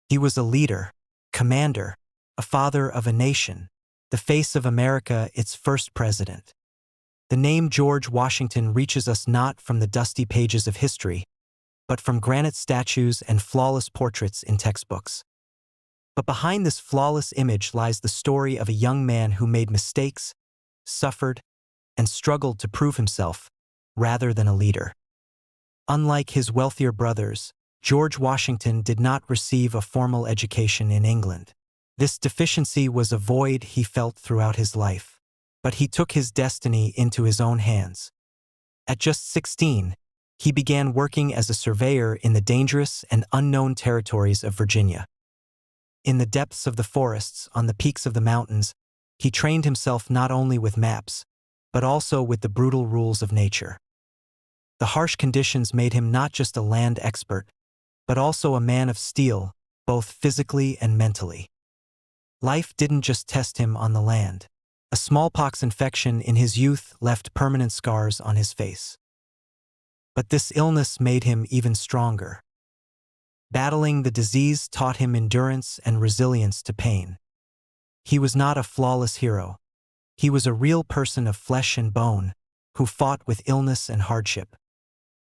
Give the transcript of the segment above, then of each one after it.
He was a leader, commander, a father of a nation, the face of America, its first president. The name George Washington reaches us not from the dusty pages of history, but from granite statues and flawless portraits in textbooks. But behind this flawless image lies the story of a young man who made mistakes, suffered, and struggled to prove himself, rather than a leader. Unlike his wealthier brothers, George Washington did not receive a formal education in England. This deficiency was a void he felt throughout his life. But he took his destiny into his own hands. At just 16, he began working as a surveyor in the dangerous and unknown territories of Virginia. In the depths of the forests, on the peaks of the mountains, he trained himself not only with maps, but also with the brutal rules of nature. The harsh conditions made him not just a land expert, but also a man of steel, both physically and mentally. Life didn't just test him on the land. A smallpox infection in his youth left permanent scars on his face. But this illness made him even stronger. Battling the disease taught him endurance and resilience to pain. He was not a flawless hero. He was a real person of flesh and bone, who fought with illness and hardship.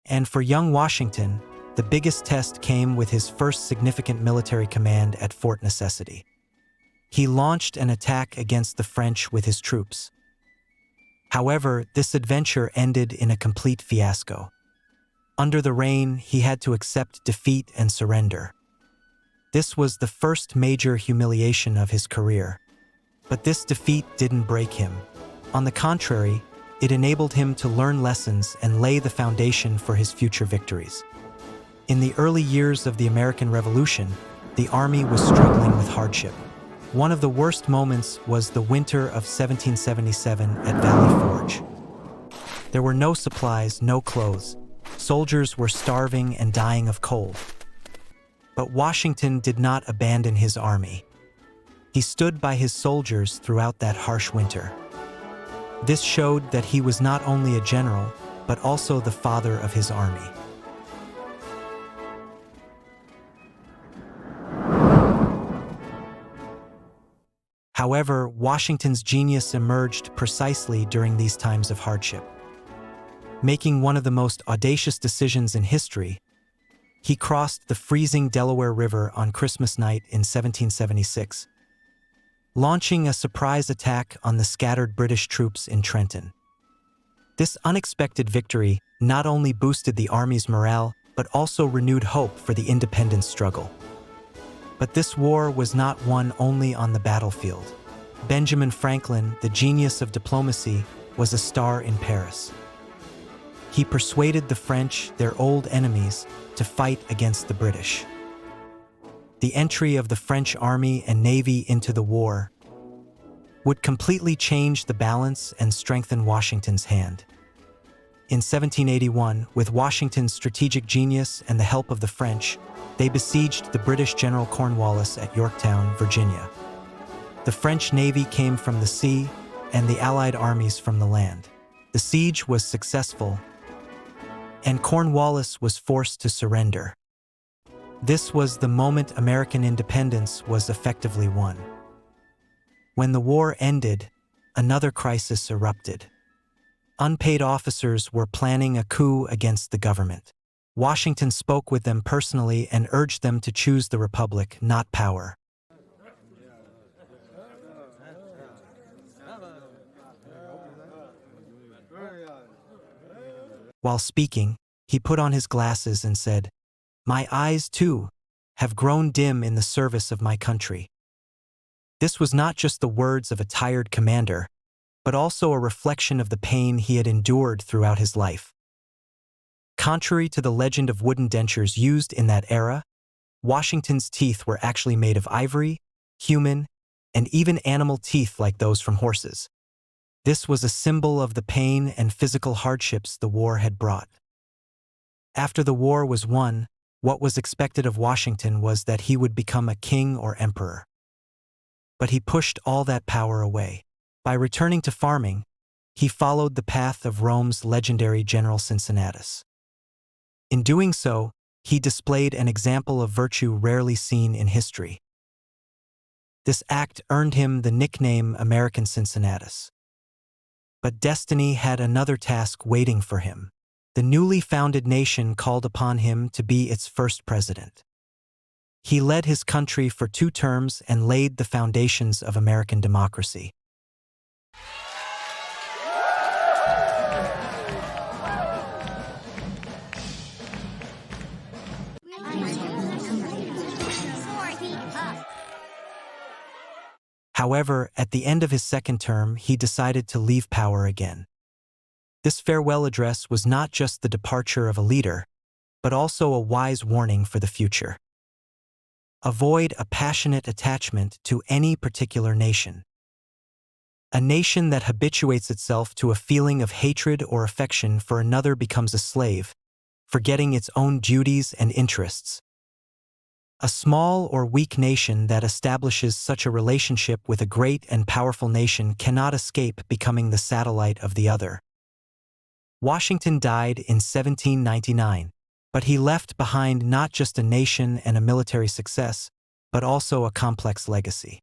And for young Washington, the biggest test came with his first significant military command at Fort Necessity. He launched an attack against the French with his troops. However, this adventure ended in a complete fiasco. Under the rain, he had to accept defeat and surrender. This was the first major humiliation of his career. But this defeat didn't break him. On the contrary, it enabled him to learn lessons and lay the foundation for his future victories. In the early years of the American Revolution, the army was struggling with hardship. One of the worst moments was the winter of 1777 at Valley Forge. There were no supplies, no clothes. Soldiers were starving and dying of cold. But Washington did not abandon his army. He stood by his soldiers throughout that harsh winter. This showed that he was not only a general, but also the father of his army. However, Washington's genius emerged precisely during these times of hardship. Making one of the most audacious decisions in history, he crossed the freezing Delaware River on Christmas night in 1776, launching a surprise attack on the scattered British troops in Trenton. This unexpected victory not only boosted the army's morale, but also renewed hope for the independence struggle. But this war was not won only on the battlefield. Benjamin Franklin, the genius of diplomacy, was a star in Paris. He persuaded the French, their old enemies, to fight against the British. The entry of the French army and navy into the war would completely change the balance and strengthen Washington's hand. In 1781, with Washington's strategic genius and the help of the French, they besieged the British General Cornwallis at Yorktown, Virginia. The French navy came from the sea and the Allied armies from the land. The siege was successful, and Cornwallis was forced to surrender. This was the moment American independence was effectively won. When the war ended, another crisis erupted. Unpaid officers were planning a coup against the government. Washington spoke with them personally and urged them to choose the republic, not power. While speaking, he put on his glasses and said, "My eyes, too, have grown dim in the service of my country." This was not just the words of a tired commander, but also a reflection of the pain he had endured throughout his life. Contrary to the legend of wooden dentures used in that era, Washington's teeth were actually made of ivory, human, and even animal teeth like those from horses. This was a symbol of the pain and physical hardships the war had brought. After the war was won, what was expected of Washington was that he would become a king or emperor. But he pushed all that power away. By returning to farming, he followed the path of Rome's legendary General Cincinnatus. In doing so, he displayed an example of virtue rarely seen in history. This act earned him the nickname American Cincinnatus. But destiny had another task waiting for him. The newly founded nation called upon him to be its first president. He led his country for 2 terms and laid the foundations of American democracy. However, at the end of his 2nd term, he decided to leave power again. This farewell address was not just the departure of a leader, but also a wise warning for the future. Avoid a passionate attachment to any particular nation. A nation that habituates itself to a feeling of hatred or affection for another becomes a slave, forgetting its own duties and interests. A small or weak nation that establishes such a relationship with a great and powerful nation cannot escape becoming the satellite of the other. Washington died in 1799, but he left behind not just a nation and a military success, but also a complex legacy.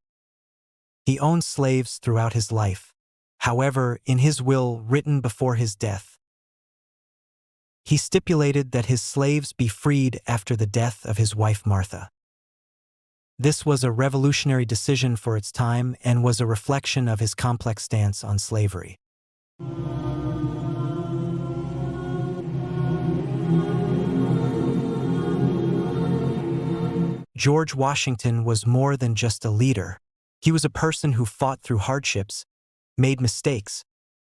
He owned slaves throughout his life. However, in his will written before his death, he stipulated that his slaves be freed after the death of his wife Martha. This was a revolutionary decision for its time and was a reflection of his complex stance on slavery. George Washington was more than just a leader. He was a person who fought through hardships, made mistakes,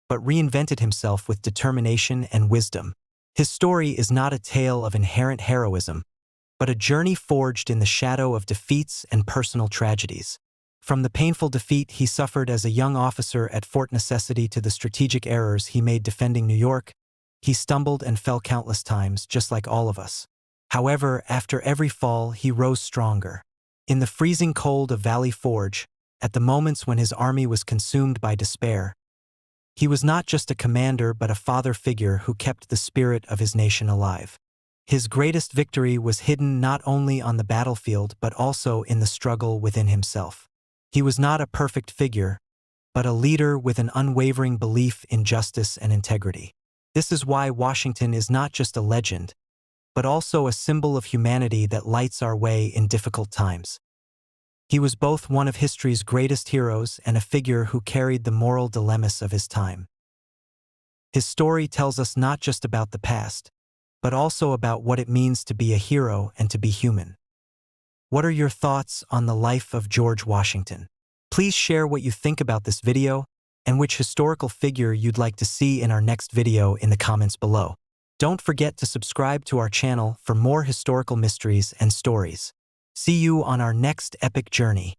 but reinvented himself with determination and wisdom. His story is not a tale of inherent heroism, but a journey forged in the shadow of defeats and personal tragedies. From the painful defeat he suffered as a young officer at Fort Necessity to the strategic errors he made defending New York, he stumbled and fell countless times, just like all of us. However, after every fall, he rose stronger. In the freezing cold of Valley Forge, at the moments when his army was consumed by despair, he was not just a commander but a father figure who kept the spirit of his nation alive. His greatest victory was hidden not only on the battlefield but also in the struggle within himself. He was not a perfect figure, but a leader with an unwavering belief in justice and integrity. This is why Washington is not just a legend, but also a symbol of humanity that lights our way in difficult times. He was both one of history's greatest heroes and a figure who carried the moral dilemmas of his time. His story tells us not just about the past, but also about what it means to be a hero and to be human. What are your thoughts on the life of George Washington? Please share what you think about this video and which historical figure you'd like to see in our next video in the comments below. Don't forget to subscribe to our channel for more historical mysteries and stories. See you on our next epic journey.